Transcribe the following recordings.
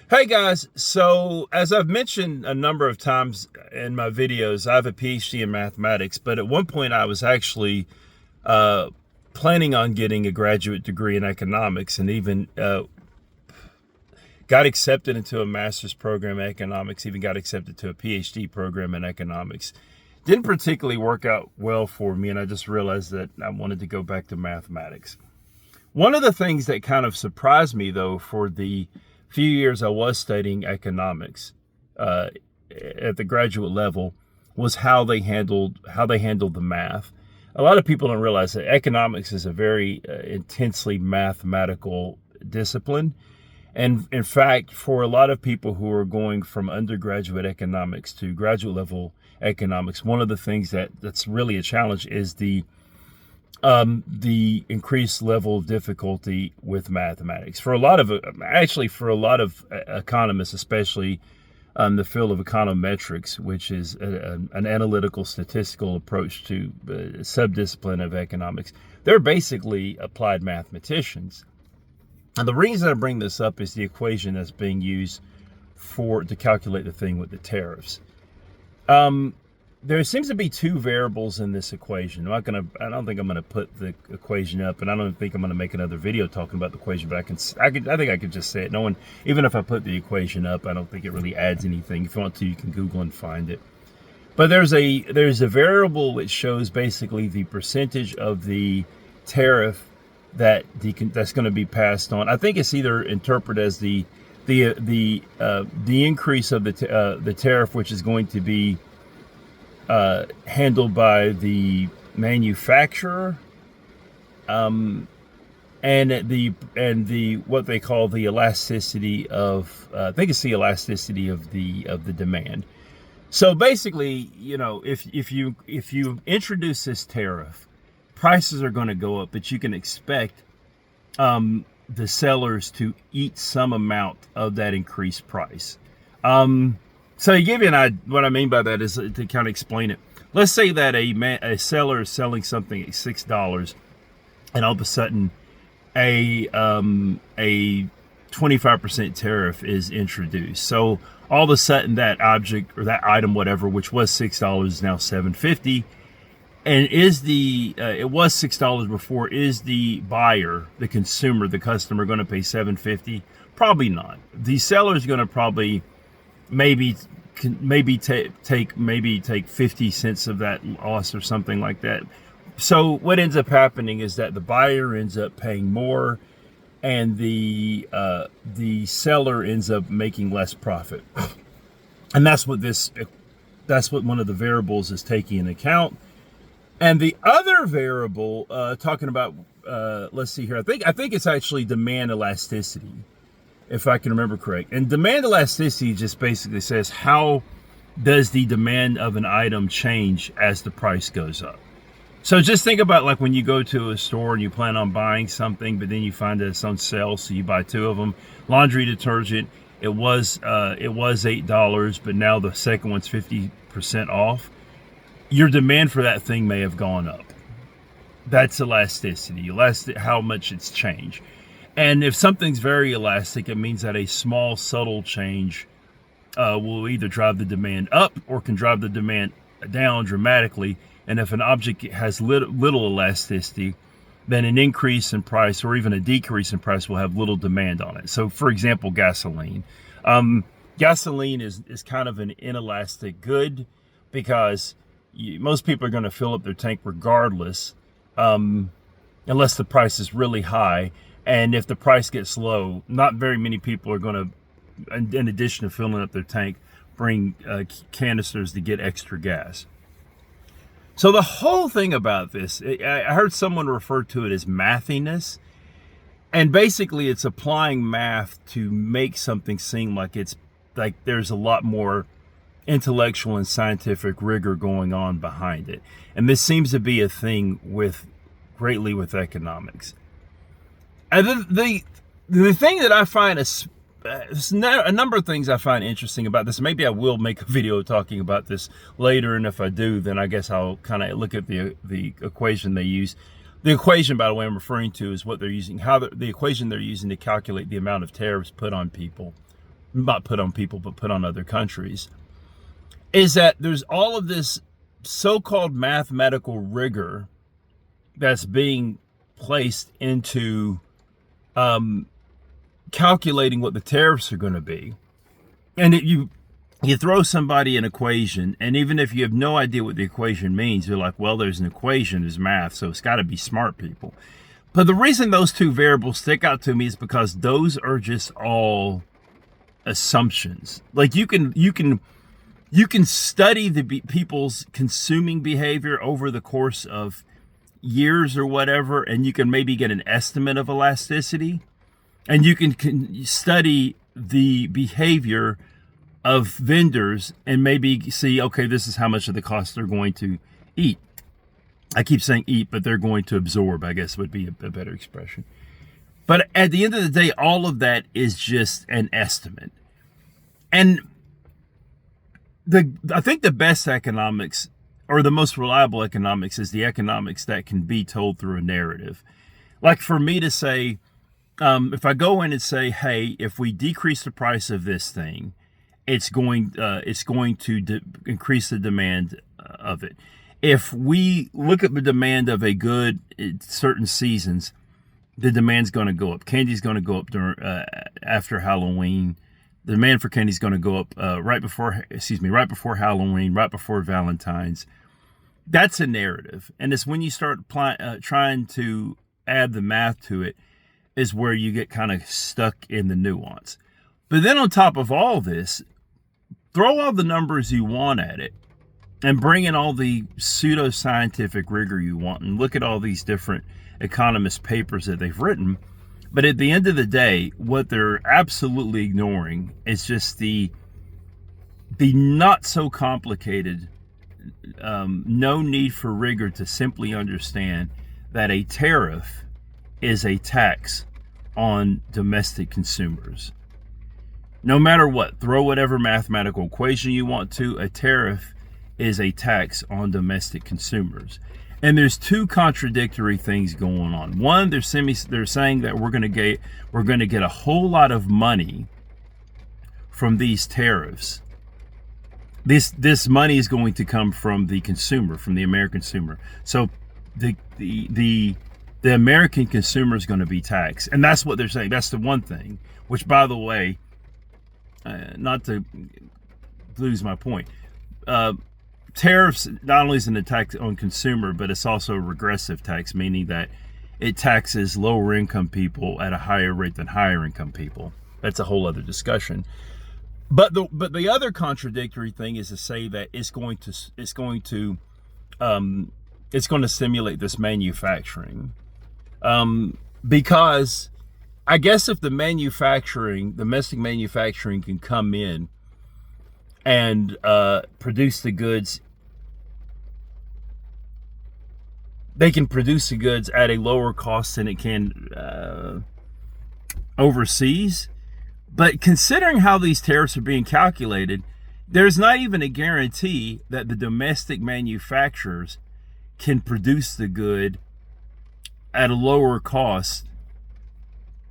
Hey guys, so as I've mentioned a number of times in my videos, I have a PhD in mathematics, but at one point I was actually uh, planning on getting a graduate degree in economics and even got accepted into a master's program in economics, even got accepted to a PhD program in economics. Didn't particularly work out well for me, and I just realized that I wanted to go back to mathematics. One of the things that kind of surprised me, though, for the few years I was studying economics uh, at the graduate level, was how they handled the math. A lot of people don't realize that economics is a very intensely mathematical discipline. And in fact, for a lot of people who are going from undergraduate economics to graduate level economics, one of the things that's really a challenge is the increased level of difficulty with mathematics. For a lot of economists, especially the field of econometrics, which is an analytical statistical approach to subdiscipline of economics, they're basically applied mathematicians. And the reason I bring this up is the equation that's being used to calculate the thing with the tariffs. There seems to be two variables in this equation. I don't think I'm gonna put the equation up, and I don't think I'm gonna make another video talking about the equation. But I think I could just say it. No one, even if I put the equation up, I don't think it really adds anything. If you want to, you can Google and find it. But there's a variable which shows basically the percentage of the tariff that's going to be passed on. I think it's either interpreted as the increase of the tariff, which is going to be handled by the manufacturer, and the what they call the elasticity of I think it's the elasticity of the demand. So basically, if you introduce this tariff, prices are going to go up, but you can expect the sellers to eat some amount of that increased price. So to give you an idea, what I mean by that is to kind of explain it. Let's say that a seller is selling something at $6, and all of a sudden a 25% tariff is introduced. So all of a sudden that object or that item, whatever, which was $6, is now $7.50. And it was $6 before. Is the buyer, the consumer, the customer going to pay $7.50? Probably not. The seller is going to probably maybe take 50 cents of that loss or something like that. So what ends up happening is that the buyer ends up paying more, and the seller ends up making less profit. And that's what one of the variables is taking into account. And the other variable, talking about, let's see here, I think it's actually demand elasticity, if I can remember correct. And demand elasticity just basically says, how does the demand of an item change as the price goes up? So just think about like when you go to a store and you plan on buying something, but then you find that it's on sale, so you buy two of them. Laundry detergent, it was $8, but now the second one's 50% off. Your demand for that thing may have gone up. That's elasticity, how much it's changed. And if something's very elastic, it means that a small, subtle change will either drive the demand up or can drive the demand down dramatically. And if an object has little elasticity, then an increase in price or even a decrease in price will have little demand on it. So, for example, gasoline. Gasoline is kind of an inelastic good because most people are going to fill up their tank regardless, unless the price is really high. And if the price gets low, not very many people are going to, in addition to filling up their tank, bring canisters to get extra gas. So the whole thing about this, I heard someone refer to it as mathiness. And basically it's applying math to make something seem like there's a lot more intellectual and scientific rigor going on behind it. And this seems to be a thing greatly with economics. And the thing that I find a number of things I find interesting about this. Maybe I will make a video talking about this later, and if I do, then I guess I'll kind of look at the equation they use. The equation, by the way, I'm referring to is what they're using, the equation they're using to calculate the amount of tariffs put on people not put on people, but put on other countries, is that there's all of this so-called mathematical rigor that's being placed into calculating what the tariffs are going to be. And you throw somebody an equation, and even if you have no idea what the equation means, you're like, well, there's an equation, there's math, so it's got to be smart people. But the reason those two variables stick out to me is because those are just all assumptions. Like you can study the people's consuming behavior over the course of years or whatever, and you can maybe get an estimate of elasticity, and you can study the behavior of vendors and maybe see, okay, this is how much of the cost they're going to eat. I keep saying eat, but they're going to absorb, I guess would be a better expression. But at the end of the day, all of that is just an estimate. And I think the best economics, or the most reliable economics, is the economics that can be told through a narrative. Like for me to say, if I go in and say, hey, if we decrease the price of this thing, it's going to increase the demand of it. If we look at the demand of a good in certain seasons, the demand's going to go up. Candy's going to go up during after Halloween. The demand for candy is going to go up right before Halloween, right before Valentine's. That's a narrative, and it's when you start trying to add the math to it is where you get kind of stuck in the nuance. But then on top of all this, throw all the numbers you want at it, and bring in all the pseudoscientific rigor you want, and look at all these different economist papers that they've written. But at the end of the day, what they're absolutely ignoring is just the not so complicated, no need for rigor to simply understand that a tariff is a tax on domestic consumers. No matter what, throw whatever mathematical equation you want to, a tariff is a tax on domestic consumers. And there's two contradictory things going on. One, they're saying that we're going to get a whole lot of money from these tariffs. This money is going to come from the consumer, from the American consumer. So the American consumer is going to be taxed, and that's what they're saying. That's the one thing. Which, by the way, not to lose my point. Tariffs not only is an attack on consumer, but it's also a regressive tax, meaning that it taxes lower income people at a higher rate than higher income people. That's a whole other discussion. But the other contradictory thing is to say that it's going to stimulate this manufacturing, because I guess if the domestic manufacturing can come in and produce the goods. They can produce the goods at a lower cost than it can overseas. But considering how these tariffs are being calculated, there's not even a guarantee that the domestic manufacturers can produce the good at a lower cost,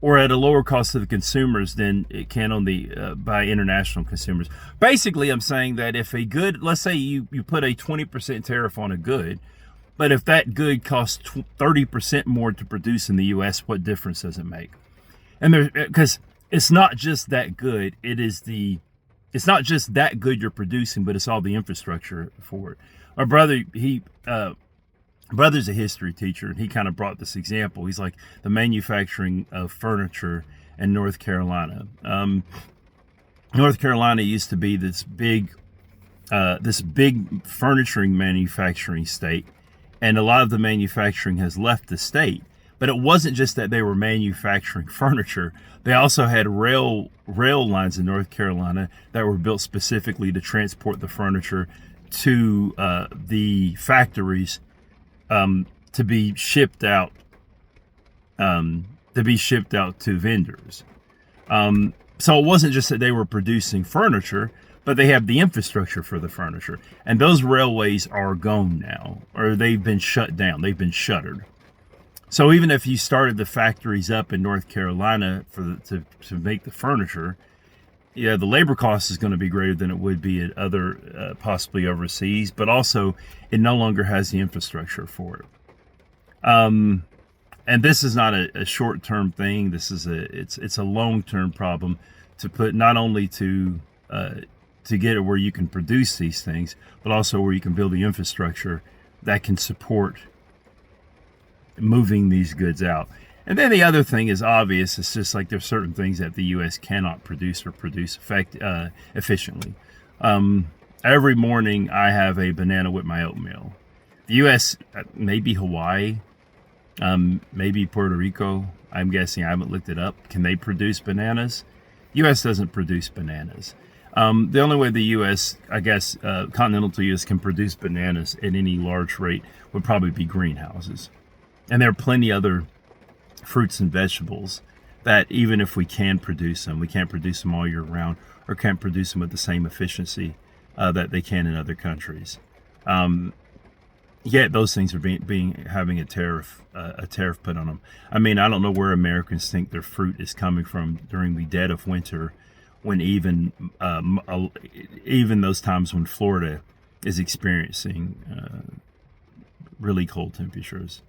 or at a lower cost to the consumers than it can on the by international consumers. Basically, I'm saying that if a good, let's say you put a 20% tariff on a good, but if that good costs 30% more to produce in the U.S., what difference does it make? And because it's not just that good, it's not just that good you're producing, but it's all the infrastructure for it. My brother, brother's a history teacher, and he kind of brought this example. He's like the manufacturing of furniture in North Carolina. North Carolina used to be this big furniture manufacturing state, and a lot of the manufacturing has left the state. But it wasn't just that they were manufacturing furniture. They also had rail lines in North Carolina that were built specifically to transport the furniture to the factories to be shipped out to vendors. So it wasn't just that they were producing furniture, but they have the infrastructure for the furniture. And those railways are gone now, or they've been shut down. They've been shuttered. So even if you started the factories up in North Carolina to make the furniture, yeah, the labor cost is going to be greater than it would be at other, possibly overseas, but also it no longer has the infrastructure for it. And this is not a short-term thing. This is it's a long-term problem to put not only to get it where you can produce these things, but also where you can build the infrastructure that can support moving these goods out. And then the other thing is obvious. It's just like there's certain things that the U.S. cannot produce or produce efficiently. Every morning I have a banana with my oatmeal. The U.S., maybe Hawaii, maybe Puerto Rico. I'm guessing. I haven't looked it up. Can they produce bananas? U.S. doesn't produce bananas. The only way the U.S., I guess, continental U.S. can produce bananas at any large rate would probably be greenhouses. And there are plenty other fruits and vegetables that even if we can produce them, we can't produce them all year round or can't produce them with the same efficiency that they can in other countries. Yet those things are having a tariff put on them. I mean, I don't know where Americans think their fruit is coming from during the dead of winter, when even those times when Florida is experiencing really cold temperatures.